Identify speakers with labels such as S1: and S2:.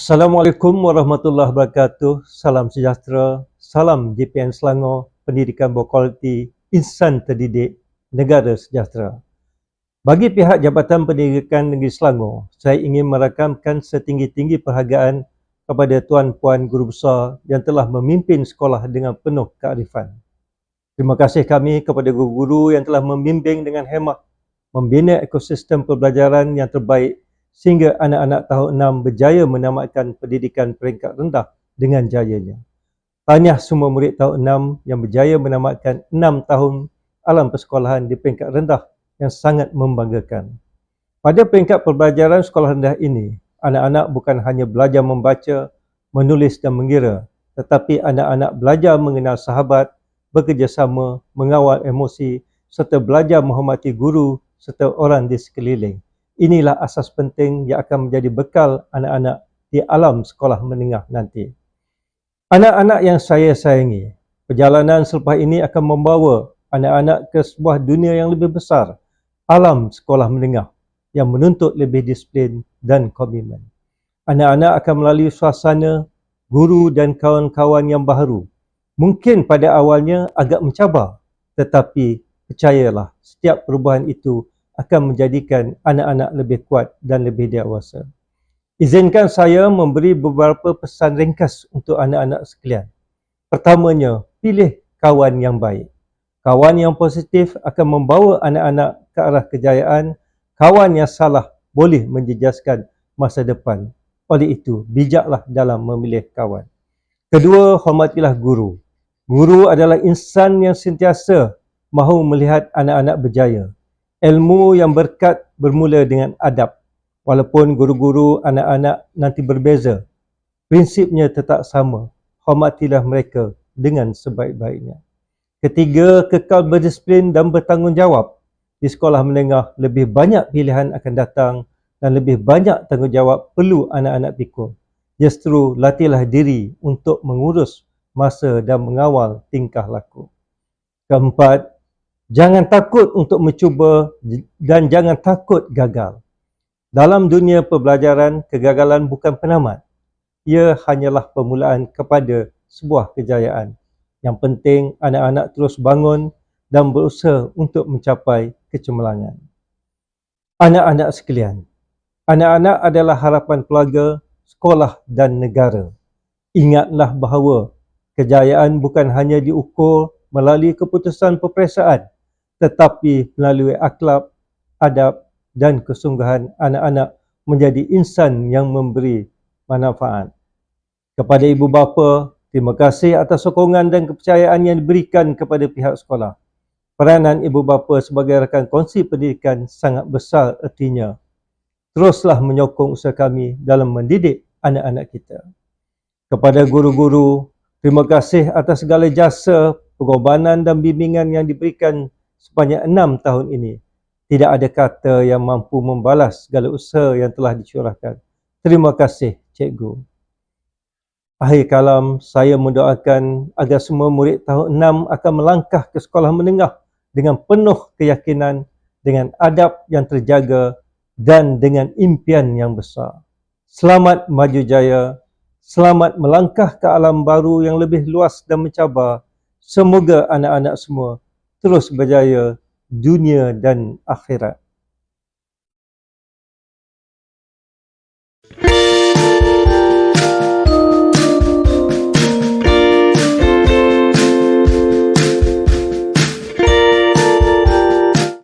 S1: Assalamualaikum warahmatullahi wabarakatuh. Salam sejahtera. Salam JPN Selangor, pendidikan berkualiti, insan terdidik, negara sejahtera. Bagi pihak Jabatan Pendidikan Negeri Selangor, saya ingin merakamkan setinggi-tinggi perhargaan kepada tuan-puan guru besar yang telah memimpin sekolah dengan penuh kearifan. Terima kasih kami kepada guru-guru yang telah membimbing dengan hemah, membina ekosistem pembelajaran yang terbaik sehingga anak-anak tahun 6 berjaya menamatkan pendidikan peringkat rendah dengan jayanya. Tahniah semua murid tahun 6 yang berjaya menamatkan 6 tahun alam persekolahan di peringkat rendah yang sangat membanggakan. Pada peringkat pembelajaran sekolah rendah ini, anak-anak bukan hanya belajar membaca, menulis dan mengira, tetapi anak-anak belajar mengenal sahabat, bekerjasama, mengawal emosi, serta belajar menghormati guru serta orang di sekeliling. Inilah asas penting yang akan menjadi bekal anak-anak di alam sekolah menengah nanti. Anak-anak yang saya sayangi, perjalanan selepas ini akan membawa anak-anak ke sebuah dunia yang lebih besar, alam sekolah menengah yang menuntut lebih disiplin dan komitmen. Anak-anak akan melalui suasana, guru dan kawan-kawan yang baharu. Mungkin pada awalnya agak mencabar, tetapi percayalah, setiap perubahan itu akan menjadikan anak-anak lebih kuat dan lebih dewasa. Izinkan saya memberi beberapa pesan ringkas untuk anak-anak sekalian. Pertamanya, pilih kawan yang baik. Kawan yang positif akan membawa anak-anak ke arah kejayaan. Kawan yang salah boleh menjejaskan masa depan. Oleh itu, bijaklah dalam memilih kawan. Kedua, hormatilah guru. Guru adalah insan yang sentiasa mahu melihat anak-anak berjaya. Ilmu yang berkat bermula dengan adab. Walaupun guru-guru anak-anak nanti berbeza, prinsipnya tetap sama. Hormatilah mereka dengan sebaik-baiknya. Ketiga, kekal berdisiplin dan bertanggungjawab. Di sekolah menengah, lebih banyak pilihan akan datang dan lebih banyak tanggungjawab perlu anak-anak pikul. Justru latihlah diri untuk mengurus masa dan mengawal tingkah laku. Keempat, jangan takut untuk mencuba dan jangan takut gagal. Dalam dunia pembelajaran, kegagalan bukan penamat. Ia hanyalah permulaan kepada sebuah kejayaan. Yang penting, anak-anak terus bangun dan berusaha untuk mencapai kecemerlangan. Anak-anak sekalian, anak-anak adalah harapan keluarga, sekolah dan negara. Ingatlah bahawa kejayaan bukan hanya diukur melalui keputusan peperiksaan, tetapi melalui akhlak, adab dan kesungguhan anak-anak menjadi insan yang memberi manfaat. Kepada ibu bapa, terima kasih atas sokongan dan kepercayaan yang diberikan kepada pihak sekolah. Peranan ibu bapa sebagai rakan kongsi pendidikan sangat besar ertinya. Teruslah menyokong usaha kami dalam mendidik anak-anak kita. Kepada guru-guru, terima kasih atas segala jasa, pengorbanan dan bimbingan yang diberikan sepanjang 6 tahun ini. Tidak ada kata yang mampu membalas segala usaha yang telah dicurahkan. Terima kasih, cikgu. Akhir kalam, saya mendoakan agar semua murid tahun 6 akan melangkah ke sekolah menengah dengan penuh keyakinan, dengan adab yang terjaga dan dengan impian yang besar. Selamat maju jaya, selamat melangkah ke alam baru yang lebih luas dan mencabar. Semoga anak-anak semua terus berjaya dunia dan akhirat.